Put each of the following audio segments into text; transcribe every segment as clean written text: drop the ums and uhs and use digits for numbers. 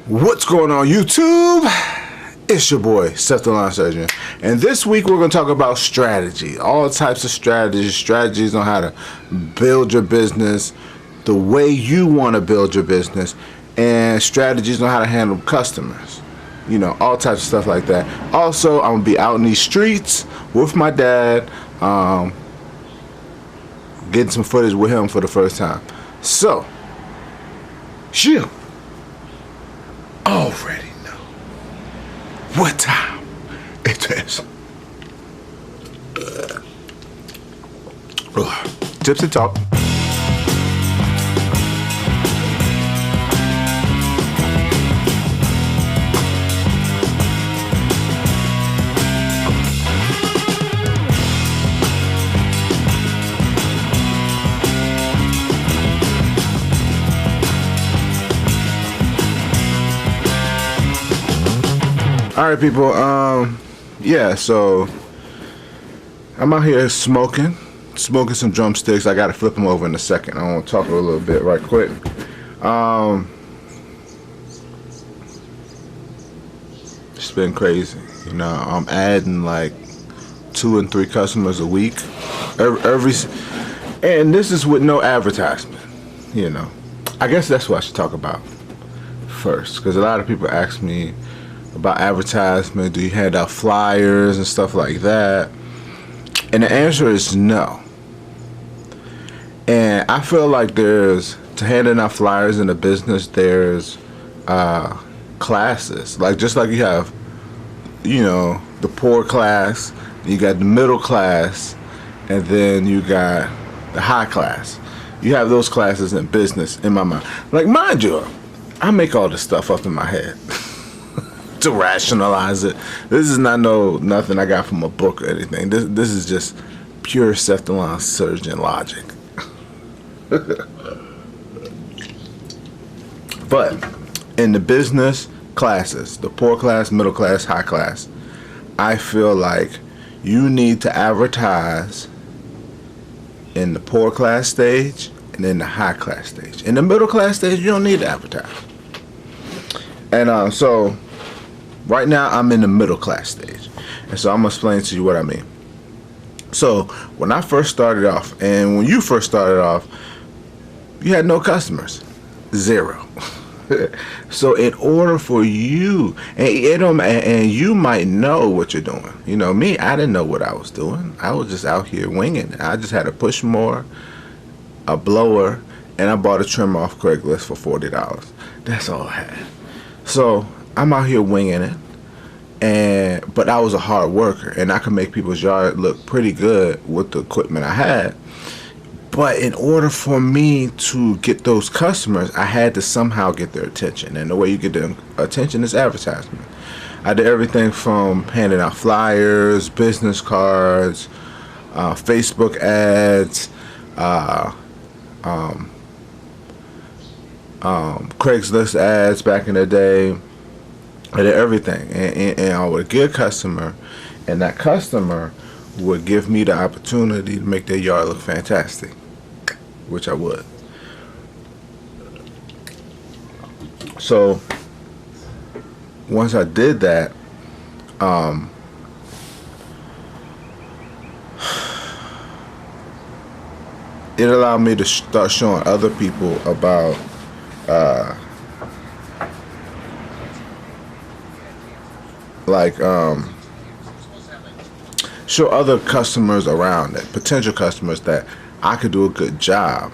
What's going on, YouTube? It's your boy, Seth the Lawn Surgeon, and this week we're going to talk about strategy. All types of strategies on how to build your business the way you want to build your business, and strategies on how to handle customers. You know, all types of stuff like that. Also, I'm going to be out in these streets with my dad, getting some footage with him for the first time. So, you already know what time it is. Tipsy talk. Alright, people, yeah, so I'm out here smoking some drumsticks. I gotta flip them over in a second. I want to talk a little bit right quick. It's been crazy. You know, I'm adding like 2 and 3 customers a week. And this is with no advertisement, you know. I guess that's what I should talk about first, because a lot of people ask me about advertisement. Do you hand out flyers and stuff like that? And the answer is no. And I feel like to handing out flyers in the business, there's classes. Like, just like you have, you know, the poor class, you got the middle class, and then you got the high class. You have those classes in business, in my mind. Like, mind you, I make all this stuff up in my head to rationalize it. This is not nothing I got from a book or anything. This is just pure Seth the Lawn Surgeon logic. But in the business classes, the poor class, middle class, high class, I feel like you need to advertise in the poor class stage and in the high class stage. In the middle class stage, you don't need to advertise. And so right now, I'm in the middle class stage, and so I'm gonna explain to you what I mean. So when I first started off, and when you first started off, you had no customers, 0. So in order for you, and you might know what you're doing. You know, me, I didn't know what I was doing. I was just out here winging it. I just had a push mower, a blower, and I bought a trimmer off Craigslist for $40. That's all I had. So I'm out here winging it, but I was a hard worker, and I could make people's yard look pretty good with the equipment I had. But in order for me to get those customers, I had to somehow get their attention, and the way you get their attention is advertisement. I did everything from handing out flyers, business cards, Facebook ads, Craigslist ads back in the day. I did everything, and I would get a customer, and that customer would give me the opportunity to make their yard look fantastic, which I would. So once I did that, it allowed me to start showing other people about show other customers around, that potential customers, that I could do a good job,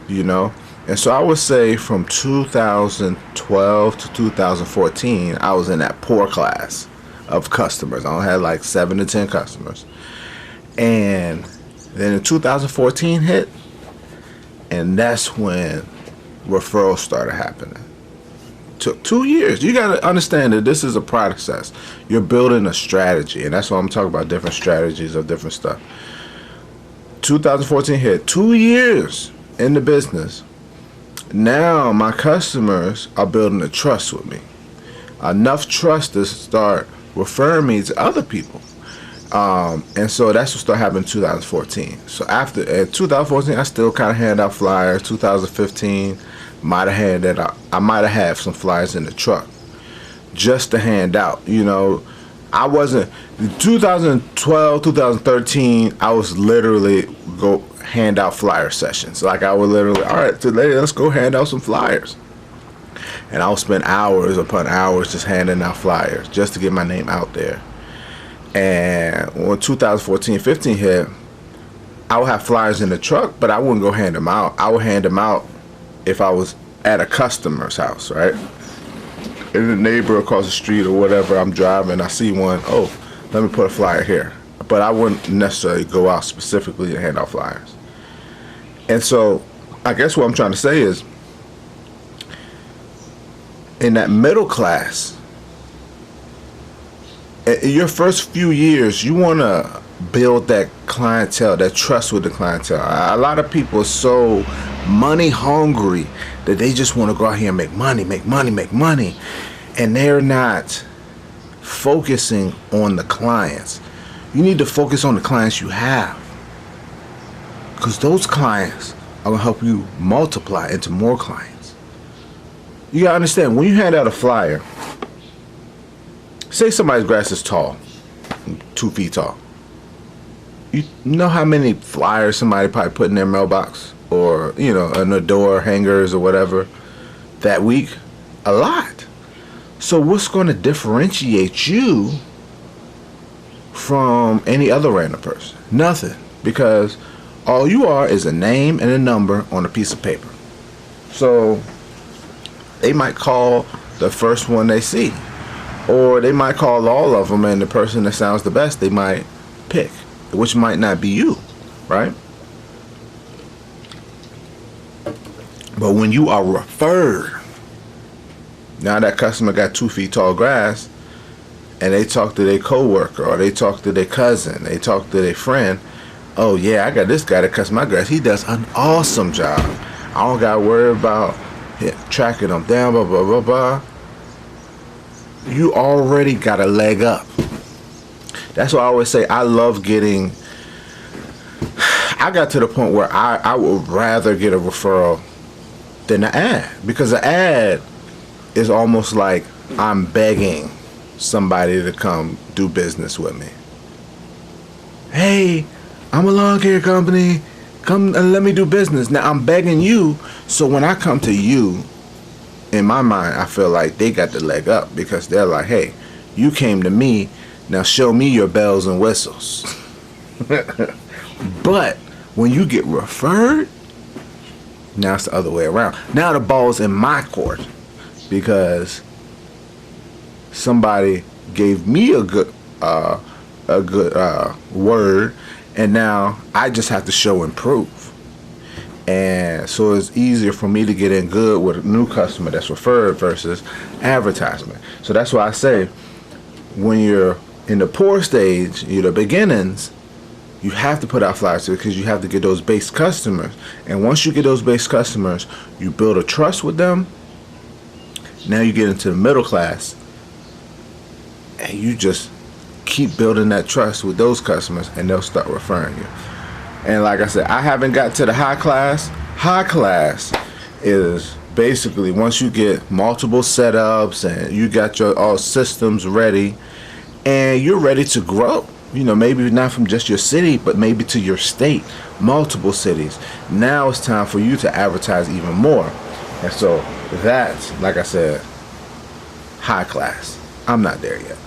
you know. And so I would say from 2012 to 2014, I was in that poor class of customers. I only had like 7 to 10 customers. And then in 2014 hit, and that's when referrals started happening. Took 2 years. You got to understand that this is a process. You're building a strategy, and that's why I'm talking about different strategies of different stuff. 2014 hit, 2 years in the business. Now my customers are building a trust with me, enough trust to start referring me to other people. And so that's what started happening in 2014. So after 2014, I still kind of hand out flyers. 2015, might have handed out I might have had some flyers in the truck just to hand out. You know, I wasn't, 2012, 2013, I was literally go hand out flyer sessions. Like I would literally, all right, today let's go hand out some flyers. And I'll spend hours upon hours just handing out flyers just to get my name out there. And when 2014, 15 hit, I would have flyers in the truck, but I wouldn't go hand them out. I would hand them out if I was at a customer's house, right? In the neighbor across the street or whatever, I'm driving, I see one, oh, let me put a flyer here. But I wouldn't necessarily go out specifically to hand out flyers. And so I guess what I'm trying to say is, in that middle class, in your first few years, you want to build that clientele, that trust with the clientele. A lot of people are so money hungry that they just want to go out here and make money, make money, make money. And they're not focusing on the clients. You need to focus on the clients you have, because those clients are going to help you multiply into more clients. You gotta understand, when you hand out a flyer, say somebody's grass is tall, 2 feet tall. You know how many flyers somebody probably put in their mailbox, or, you know, on the door hangers or whatever that week? A lot. So what's going to differentiate you from any other random person? Nothing. Because all you are is a name and a number on a piece of paper. So they might call the first one they see, or they might call all of them, and the person that sounds the best they might pick, which might not be you, right? But when you are referred, now that customer got 2 feet tall grass, and they talk to their coworker, or they talk to their cousin, they talk to their friend, oh yeah, I got this guy that cuts my grass, he does an awesome job, I don't gotta worry about tracking them down, blah blah blah blah. You already got a leg up. That's why I always say I love getting, I got to the point where I would rather get a referral than an ad, because an ad is almost like I'm begging somebody to come do business with me. Hey, I'm a lawn care company, come and let me do business. Now I'm begging you, so when I come to you, in my mind, I feel like they got the leg up, because they're like, hey, you came to me, now show me your bells and whistles. But when you get referred, now it's the other way around. Now the ball's in my court, because somebody gave me a good word, and now I just have to show and prove. And so it's easier for me to get in good with a new customer that's referred versus advertisement. So that's why I say, when you're in the poor stage, you're the beginnings, you have to put out flyers, because you have to get those base customers. And once you get those base customers, you build a trust with them. Now you get into the middle class, and you just keep building that trust with those customers, and they'll start referring you. And like I said, I haven't got to the high class. High class is basically once you get multiple setups and you got your all systems ready, and you're ready to grow. You know, maybe not from just your city, but maybe to your state, multiple cities. Now it's time for you to advertise even more. And so that's, like I said, high class. I'm not there yet.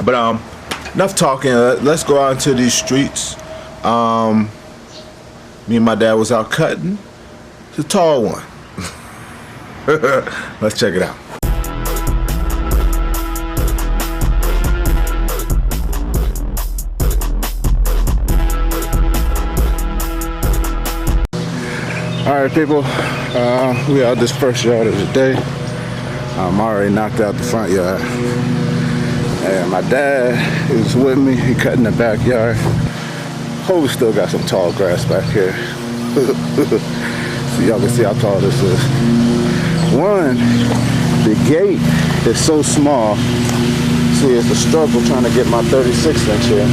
But enough talking. Let's go out into these streets. Me and my dad was out cutting. It's a tall one. Let's check it out. Alright people, we out this first yard of the day. I'm already knocked out the front yard. And my dad is with me, he cutting the backyard. Hope we still got some tall grass back here. So y'all can see how tall this is. One, the gate is so small. See, it's a struggle trying to get my 36-inch here.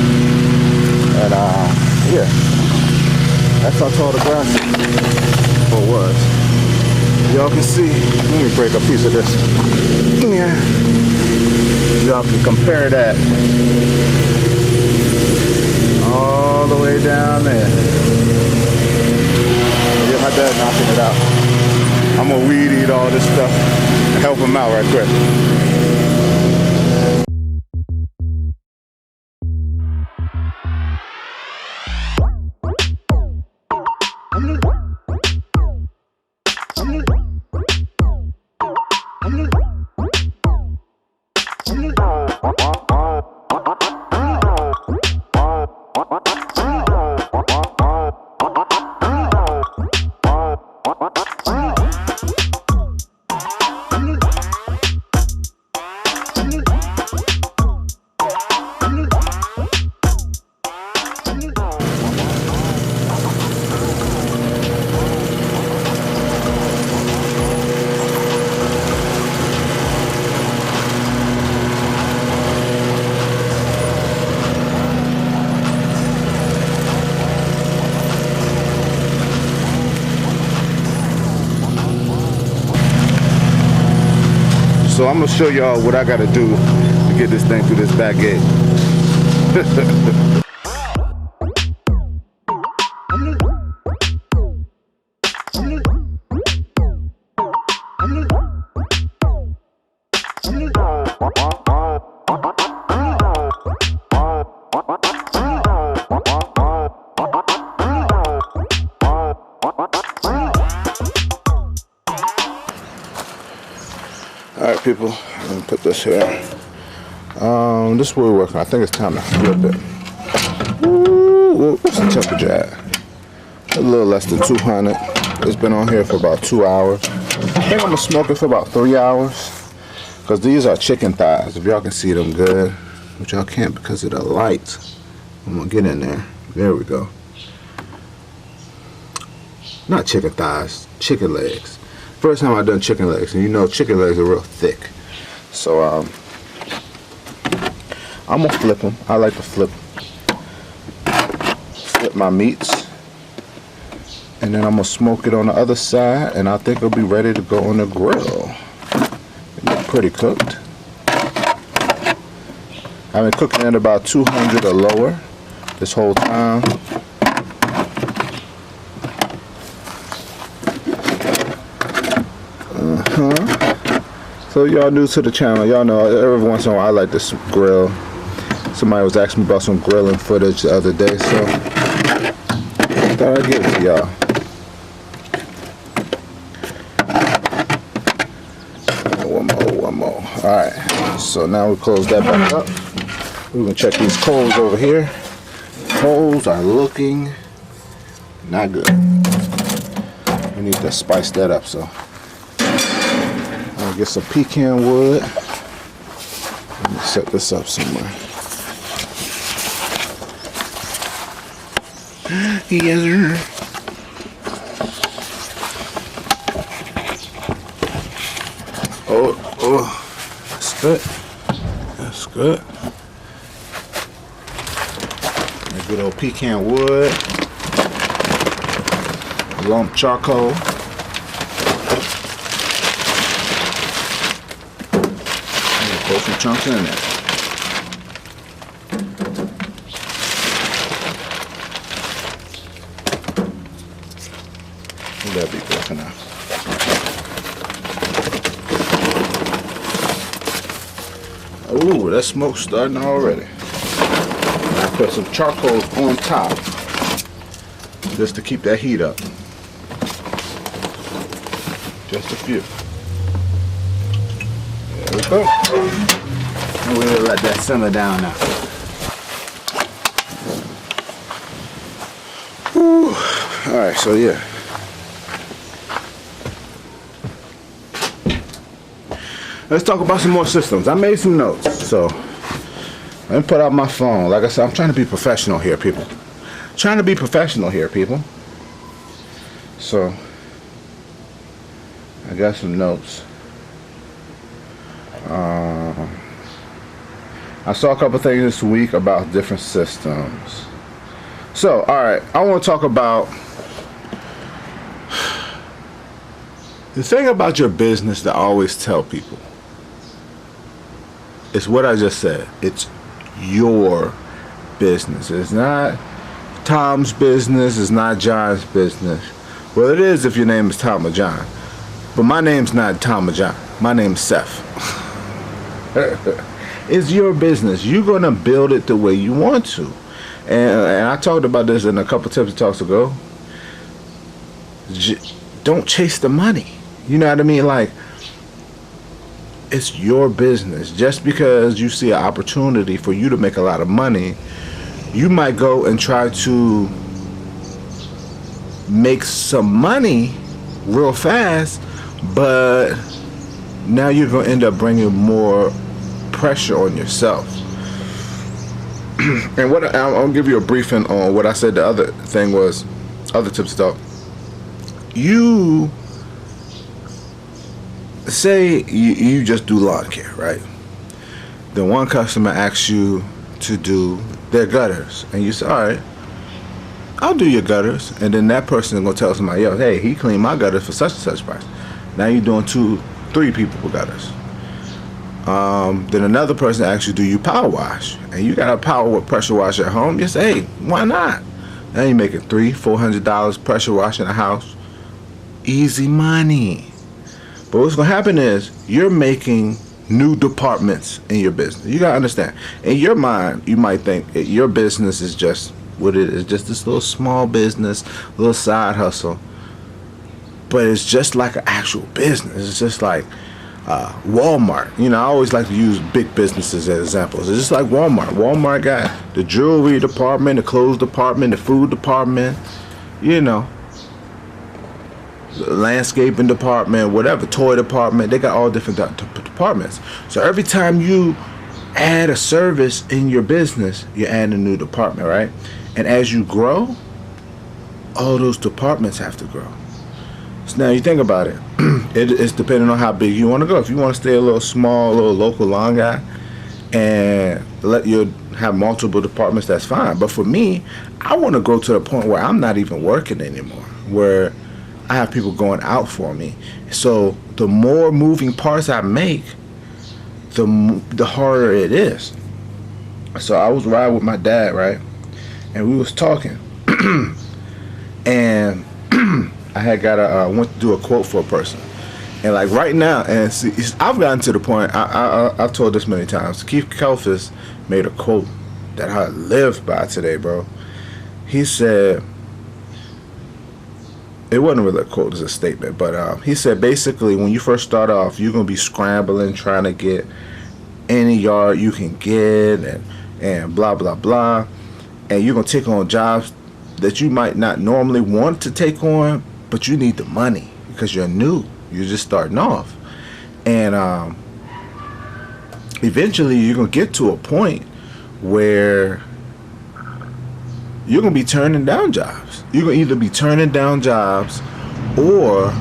And yeah, that's how tall the grass is. or was. Y'all can see, let me break a piece of this. Yeah. Y'all can compare that all the way down there. Yeah, my dad knocking it out. I'm gonna weed eat all this stuff and help him out right quick. So I'm gonna show y'all what I gotta do to get this thing through this back gate. Alright people, I'm gonna put this here. This is where we're working. I think it's time to flip it. Ooh, what's the temperature at? A little less than 200. It's been on here for about 2 hours. I think I'm gonna smoke it for about 3 hours. Because these are chicken thighs, if y'all can see them good. Which y'all can't because of the light. I'm gonna get in there. There we go. Not chicken thighs, chicken legs. First time I've done chicken legs, and you know chicken legs are real thick. So I'm gonna flip them. I like to flip my meats, and then I'm gonna smoke it on the other side, and I think it'll be ready to go on the grill. It look pretty cooked. I've been cooking at about 200 or lower this whole time. So y'all new to the channel, y'all know every once in a while I like to grill. Somebody was asking me about some grilling footage the other day, so I thought I'd give it to y'all. One more. Alright, so now we close that back up. We're gonna check these coals over here. Coals are looking not good. We need to spice that up, so I'll get some pecan wood. Let me set this up somewhere. Yes, sir. Oh, that's good. That's good. A good old pecan wood. Lump charcoal. Put some chunks in there. That'll be good for now. Ooh, that smoke's starting already. I put some charcoal on top just to keep that heat up. Just a few. There we go. And we'll let that simmer down now. Whew. Alright, so yeah. Let's talk about some more systems. I made some notes, so let me put out my phone. Like I said, I'm trying to be professional here, people. Trying to be professional here, people. So I got some notes. I saw a couple things this week about different systems. So, alright, I want to talk about The thing about your business that I always tell people is what I just said. It's your business. It's not Tom's business. It's not John's business. Well, it is if your name is Tom or John. But my name's not Tom or John. My name's Seth. It's your business. You're going to build it the way you want to. And I talked about this in a couple Tipsy Talks ago. Don't chase the money. You know what I mean? Like, it's your business. Just because you see an opportunity for you to make a lot of money, you might go and try to make some money real fast, but now you're going to end up bringing more pressure on yourself. And what I'll give you a briefing on what I said. The other thing was, other Tipsy Talk. You say you just do lawn care, right? Then one customer asks you to do their gutters, and you say, all right, I'll do your gutters. And then that person is going to tell somebody, yo, hey, he cleaned my gutters for such and such price. Now you're doing 2-3 people for gutters. Then another person asks you, do you power wash? And you got a power pressure wash at home. You say, hey, why not? Now you're making $300-400 pressure washing a house. Easy money. But what's going to happen is you're making new departments in your business. You got to understand. In your mind, you might think that your business is just what it is, just this little small business, little side hustle. But it's just like an actual business. It's just like Walmart. You know, I always like to use big businesses as examples. It's just like Walmart. Walmart got the jewelry department, the clothes department, the food department, you know, the landscaping department, whatever, toy department. They got all different departments. So every time you add a service in your business, you add a new department, right? And as you grow, all those departments have to grow. So now you think about it. It's depending on how big you want to go. If you want to stay a little small, little local lawn guy and let you have multiple departments, that's fine. But for me, I want to grow to the point where I'm not even working anymore, where I have people going out for me. So the more moving parts I make, the harder it is. So I was riding with my dad, right? And we was talking. And I had got went to do a quote for a person. And like right now, and see, I've gotten to the point, I've told this many times, Keith Kalfas made a quote that I live by today, bro. He said, it wasn't really a quote, it's a statement, but he said basically when you first start off, you're going to be scrambling, trying to get any yard you can get and blah, blah, blah. And you're going to take on jobs that you might not normally want to take on, but you need the money because you're new. You're just starting off. And eventually you're going to get to a point where you're going to be turning down jobs. You're going to either be turning down jobs or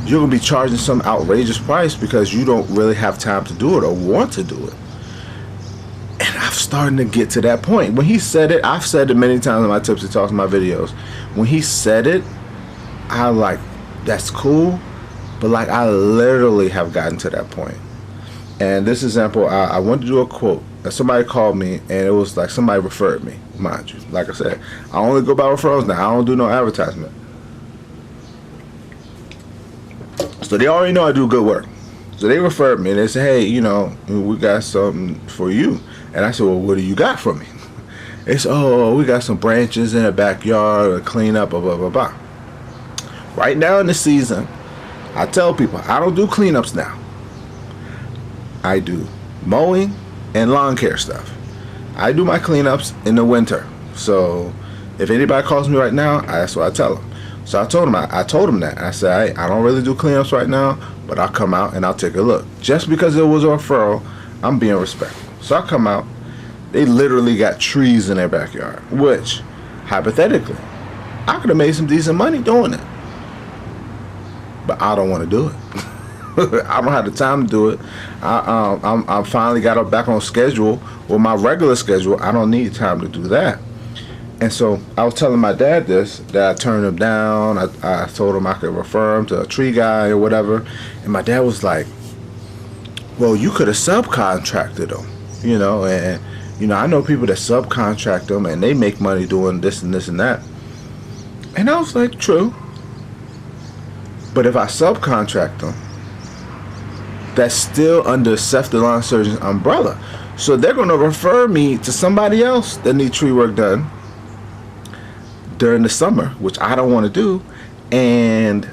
you're going to be charging some outrageous price because you don't really have time to do it or want to do it. And I'm starting to get to that point. When he said it, I've said it many times in my Tipsy Talks, my videos. When he said it, I like, that's cool. But like, I literally have gotten to that point. And this example, I went to do a quote. And somebody called me, and it was like somebody referred me, mind you. Like I said, I only go by referrals now. I don't do no advertisement. So they already know I do good work. So they referred me, and they said, hey, you know, we got something for you. And I said, well, what do you got for me? They said, oh, we got some branches in the backyard, a cleanup, blah, blah, blah, blah. Right now in the season, I tell people, I don't do cleanups now. I do mowing and lawn care stuff. I do my cleanups in the winter. So if anybody calls me right now, that's what I tell them. So I told them that. I said, hey, I don't really do cleanups right now, but I'll come out and I'll take a look. Just because it was a referral, I'm being respectful. So I come out. They literally got trees in their backyard, which, hypothetically, I could have made some decent money doing it. But I don't want to do it. I don't have the time to do it. I finally got back on schedule, or my regular schedule. I don't need time to do that. And so I was telling my dad this, that I turned him down. I told him I could refer him to a tree guy or whatever. And my dad was like, well, you could have subcontracted them, you know, and, you know, I know people that subcontract them and they make money doing this and this and that. And I was like, true. But if I subcontract them, that's still under Cephalon Surgeon's umbrella. So they're going to refer me to somebody else that needs tree work done during the summer, which I don't want to do. And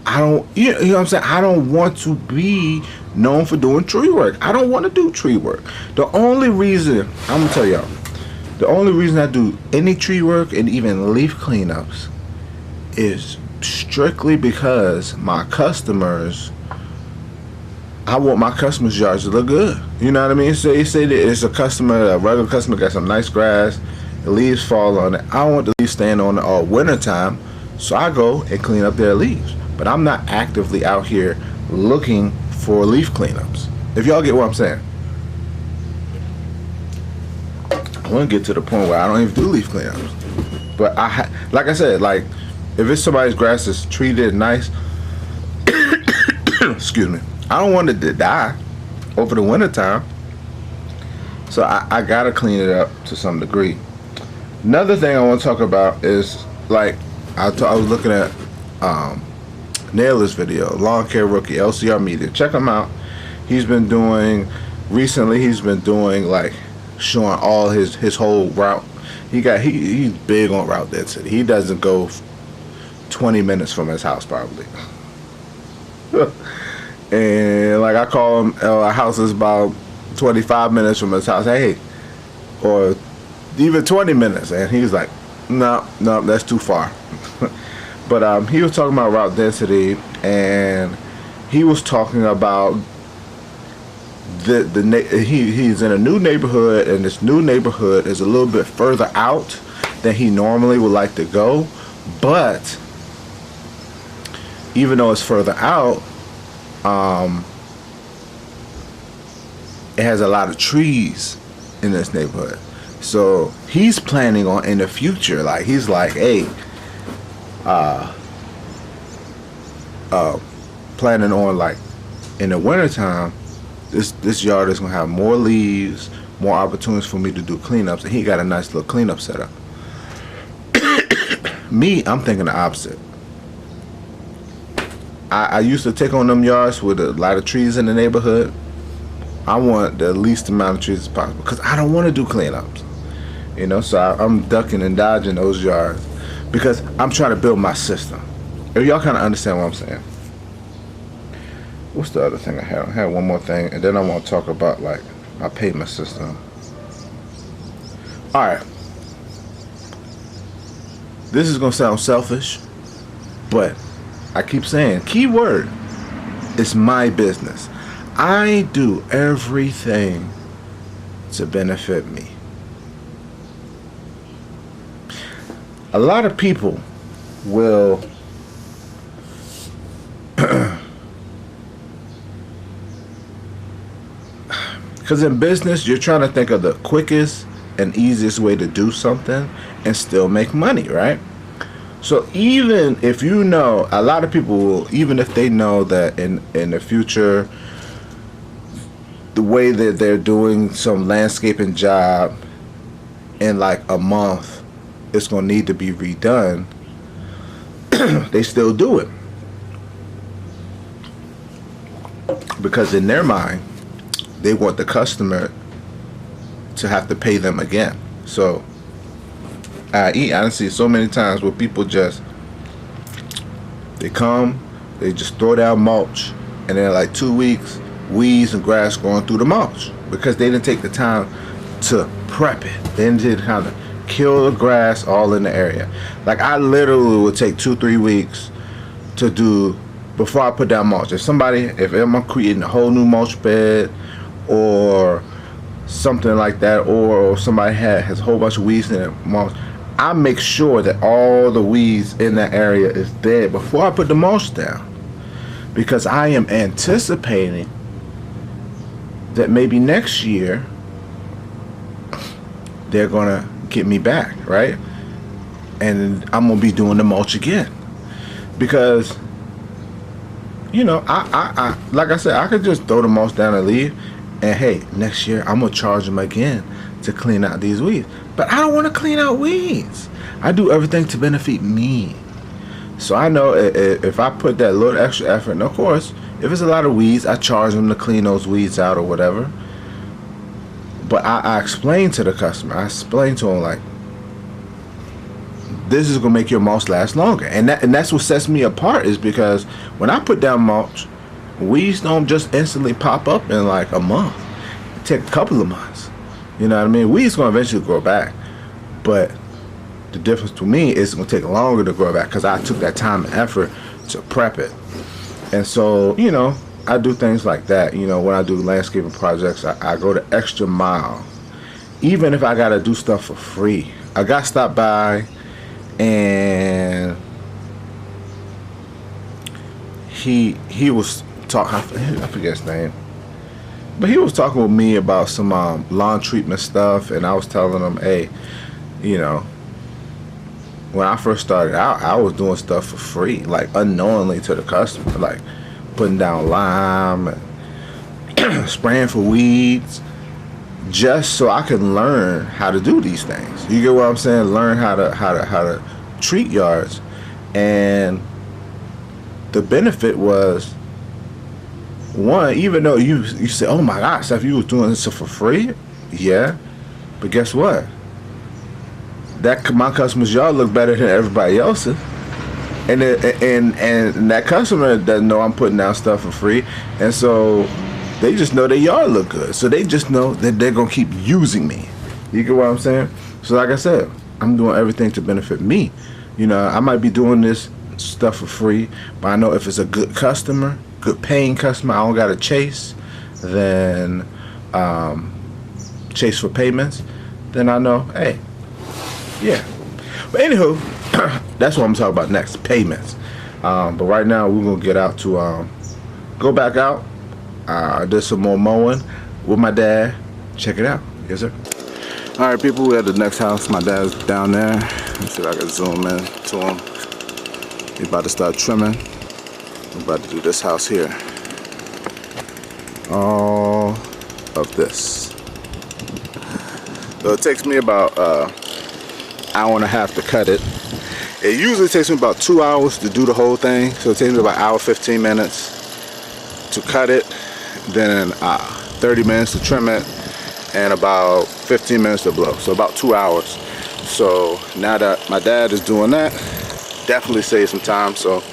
I don't, you know what I'm saying? I don't want to be known for doing tree work. I don't want to do tree work. The only reason, I'm going to tell y'all, the only reason I do any tree work and even leaf cleanups is strictly because my customers, I want my customers' yards to look good. You know what I mean? Say that it's a customer, a regular customer got some nice grass, the leaves fall on it. I want the leaves staying on it all winter time, so I go and clean up their leaves. But I'm not actively out here looking for leaf cleanups. If y'all get what I'm saying. I want to get to the point where I don't even do leaf cleanups. But like I said, like if it's somebody's grass that's treated nice, excuse me, I don't want it to die over the winter time. So I gotta clean it up to some degree. Another thing I want to talk about is, like, I was looking at Naylor's video, Lawn Care Rookie, LCR Media. Check him out. He's been doing like showing all his whole route. He's big on route density. He doesn't go 20 minutes from his house probably. And like I call him, our house is about 25 minutes from his house. Hey, or even 20 minutes, and he's like, no, that's too far. But he was talking about route density, and he was talking about he's in a new neighborhood, and this new neighborhood is a little bit further out than he normally would like to go. But even though it's further out, it has a lot of trees in this neighborhood. So he's planning on in the future, like he's like, hey, planning on like in the wintertime, this yard is gonna have more leaves, more opportunities for me to do cleanups, and he got a nice little cleanup setup. Me, I'm thinking the opposite. I used to take on them yards with a lot of trees in the neighborhood. I want the least amount of trees as possible because I don't want to do cleanups. You know, so I'm ducking and dodging those yards because I'm trying to build my system. If y'all kind of understand what I'm saying. What's the other thing I had? I had one more thing, and then I want to talk about like my payment system. All right. This is gonna sound selfish, but I keep saying, keyword, it's my business. I do everything to benefit me. A lot of people will because in business you're trying to think of the quickest and easiest way to do something and still make money, right? So even if you know, a lot of people will, even if they know that in the future the way that they're doing some landscaping job in like a month, it's gonna need to be redone, they still do it because in their mind they want the customer to have to pay them again. So I done see so many times where people just, they come, they just throw down mulch, and then like 2 weeks, weeds and grass growing through the mulch because they didn't take the time to prep it. They didn't kind of kill the grass all in the area. Like I literally would take 2-3 weeks to do before I put down mulch. If I'm creating a whole new mulch bed or something like that, or somebody has a whole bunch of weeds in it, mulch, I make sure that all the weeds in that area is dead before I put the mulch down, because I am anticipating that maybe next year they're gonna get me back, right? And I'm gonna be doing the mulch again, because you know, I like I said, I could just throw the mulch down and leave, and hey, next year I'm gonna charge them again to clean out these weeds. But I don't want to clean out weeds. I do everything to benefit me. So I know if I put that little extra effort, and of course, if it's a lot of weeds, I charge them to clean those weeds out or whatever. But I explain to the customer, I explain to them, like, this is gonna make your mulch last longer, and that's what sets me apart, is because when I put down mulch, weeds don't just instantly pop up in like a month. It take a couple of months. You know what I mean? Weeds gonna eventually grow back, but the difference to me is it's gonna take longer to grow back because I took that time and effort to prep it. And so, you know, I do things like that. You know, when I do landscaping projects, I go the extra mile, even if I gotta do stuff for free. I got stopped by, and he was talking, I forget his name, but he was talking with me about some lawn treatment stuff, and I was telling him, hey, you know, when I first started out, I was doing stuff for free, like unknowingly to the customer, like putting down lime and spraying for weeds, just so I could learn how to do these things. You get what I'm saying? Learn how to treat yards. And the benefit was, one, even though you say, oh my gosh, Steph, you was doing this for free, yeah, but guess what? That my customer's yard look better than everybody else's, and that customer doesn't know I'm putting down stuff for free, and so they just know their yard look good, so they just know that they're gonna keep using me. You get what I'm saying? So like I said, I'm doing everything to benefit me. You know, I might be doing this stuff for free, but I know if it's a good customer, good paying customer, I don't gotta chase, then chase for payments, then I know, hey, yeah. But anywho, that's what I'm talking about next, payments. But right now we're gonna get out to go back out. I did some more mowing with my dad. Check it out. Yes, sir. All right, people, we're at the next house. My dad's down there. Let's see if I can zoom in to him. He's about to start trimming. We're about to do this house here. All of this. So it takes me about hour and a half to cut it. It usually takes me about 2 hours to do the whole thing. So it takes me about an hour, 15 minutes to cut it. Then 30 minutes to trim it, and about 15 minutes to blow. So about 2 hours. So now that my dad is doing that, definitely save some time. So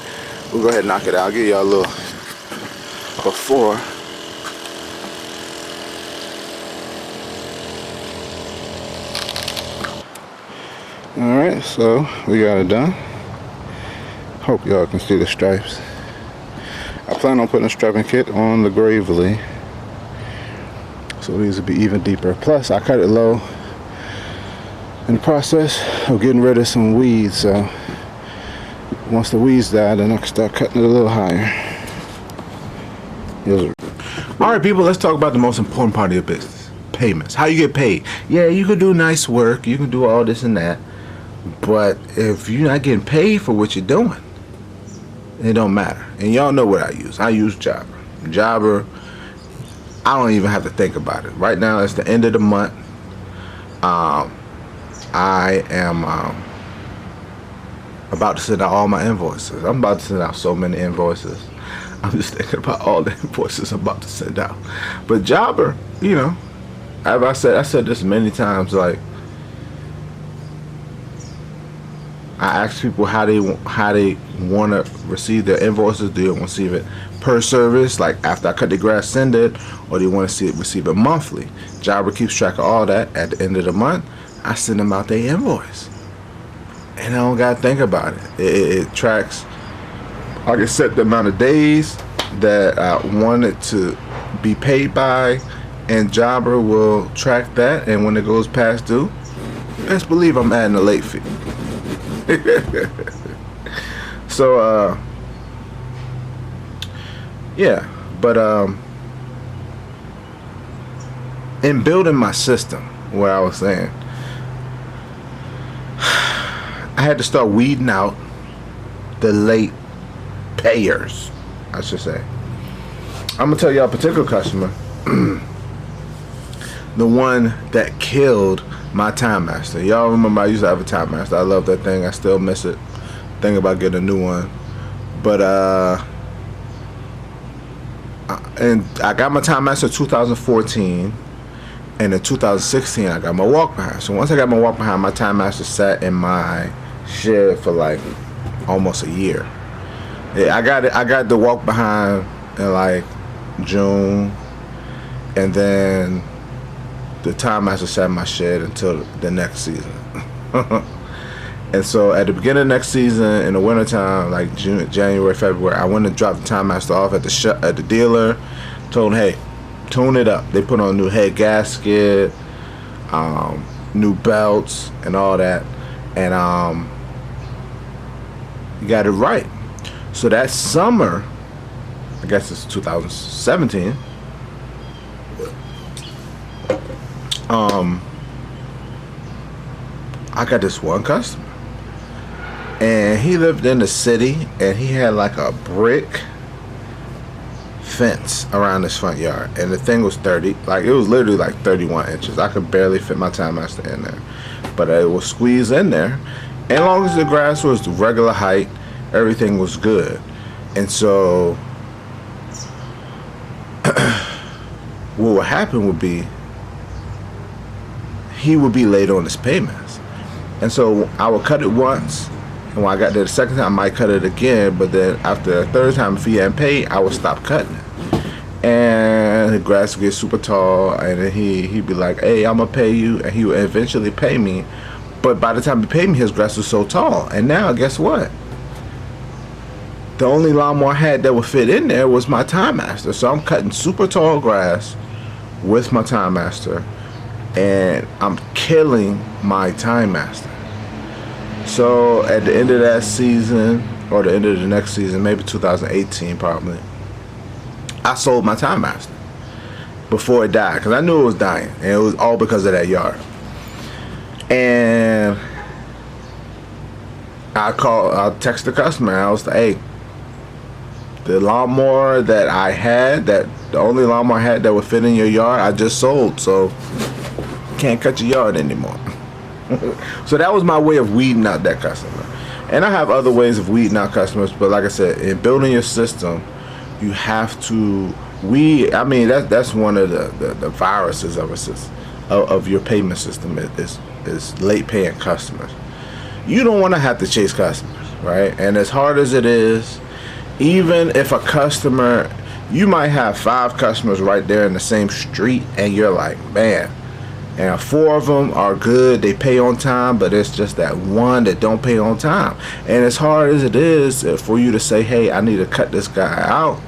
we'll go ahead and knock it out. I'll give y'all a little before. Alright, so we got it done. Hope y'all can see the stripes. I plan on putting a striping kit on the Gravely, so these will be even deeper. Plus, I cut it low in the process of getting rid of some weeds, so once the weeds die, then I can start cutting it a little higher. Alright, people, let's talk about the most important part of your business. Payments. How you get paid. Yeah, you can do nice work, you can do all this and that, but if you're not getting paid for what you're doing, it don't matter. And y'all know what I use. I use Jobber. Jobber, I don't even have to think about it. Right now, it's the end of the month. I am about to send out all my invoices. I'm about to send out so many invoices. I'm just thinking about all the invoices I'm about to send out. But Jobber, you know, as I said this many times, like, I ask people how they want to receive their invoices. Do they want to receive it per service, like after I cut the grass, send it, or do you want to receive it monthly? Jobber keeps track of all that. At the end of the month, I send them out their invoice, and I don't gotta think about it. It tracks. I can set the amount of days that I want it to be paid by, and Jobber will track that. And when it goes past due, best believe I'm adding a late fee. So yeah, but in building my system, what I was saying, I had to start weeding out the late payers, I should say. I'm gonna tell y'all a particular customer, the one that killed my Timemaster. Y'all remember I used to have a Timemaster. I love that thing. I still miss it. Thinking about getting a new one. But and I got my Timemaster 2014, and in 2016 I got my Walk Behind. So once I got my Walk Behind, my Timemaster sat in my shed for like almost a year. Yeah, I got the Walk Behind in like June, and then the Timemaster sat in my shed until the next season. And so at the beginning of next season, in the wintertime, like June, January, February, I went and dropped the Timemaster off at the dealer. Told them, hey, tune it up. They put on a new head gasket, new belts, and all that, and you got it right. So that summer, I guess it's 2017. I got this one customer, and he lived in the city, and he had like a brick fence around his front yard, and the thing was 30, like it was literally like 31 inches. I could barely fit my Timemaster in there, but it was squeezed in there, and as long as the grass was the regular height, everything was good. And so what would happen would be he would be late on his payments, and so I would cut it once, and when I got there the second time I might cut it again, but then after the third time, if he hadn't paid, I would stop cutting it, and the grass would get super tall, and then he'd be like, hey, I'm gonna pay you, and he would eventually pay me. But by the time he paid me, his grass was so tall, and now guess what? The only lawnmower I had that would fit in there was my Timemaster. So I'm cutting super tall grass with my Timemaster, and I'm killing my Timemaster. So at the end of that season, or the end of the next season, maybe 2018 probably, I sold my Timemaster before it died, because I knew it was dying, and it was all because of that yard. And I text the customer, and I was like, hey, the lawnmower that I had, the only lawnmower I had that would fit in your yard, I just sold, so can't cut your yard anymore. So that was my way of weeding out that customer. And I have other ways of weeding out customers, but like I said, in building your system, you have to weed. I mean, that's one of the viruses of your payment system is late paying customers. You don't want to have to chase customers, right? And as hard as it is, even if a customer, you might have 5 customers right there in the same street, and you're like, man, and 4 of them are good, they pay on time, but it's just that one that don't pay on time. And as hard as it is for you to say, hey, I need to cut this guy out,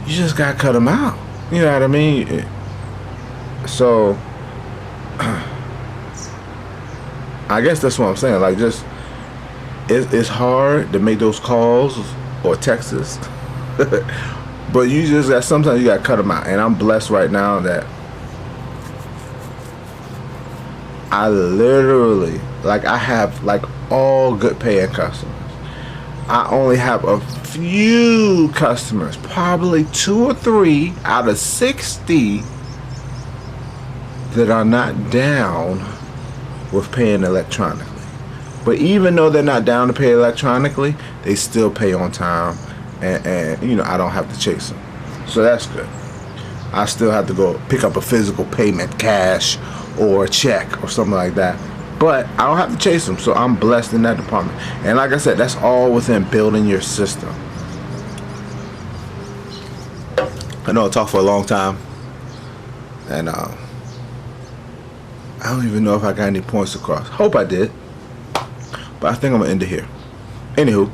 you just gotta cut him out. You know what I mean? So I guess that's what I'm saying. Like, just it's hard to make those calls or texts, but you just got, sometimes you gotta cut them out. And I'm blessed right now that I literally, like, I have like all good paying customers. I only have a few customers, probably 2 or 3 out of 60, that are not down with paying electronically. But even though they're not down to pay electronically, they still pay on time, and you know, I don't have to chase them. So that's good. I still have to go pick up a physical payment, cash or a check or something like that, but I don't have to chase them. So I'm blessed in that department. And like I said, that's all within building your system. I know I talked for a long time, and I don't even know if I got any points across. Hope I did, but I think I'm gonna end it here. Anywho,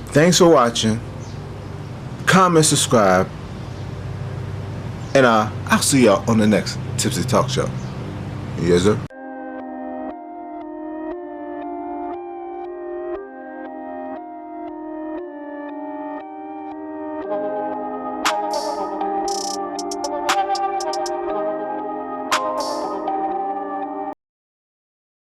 thanks for watching. Comment, subscribe, and I'll see y'all on the next Tipsy Talk Show. Yes, sir.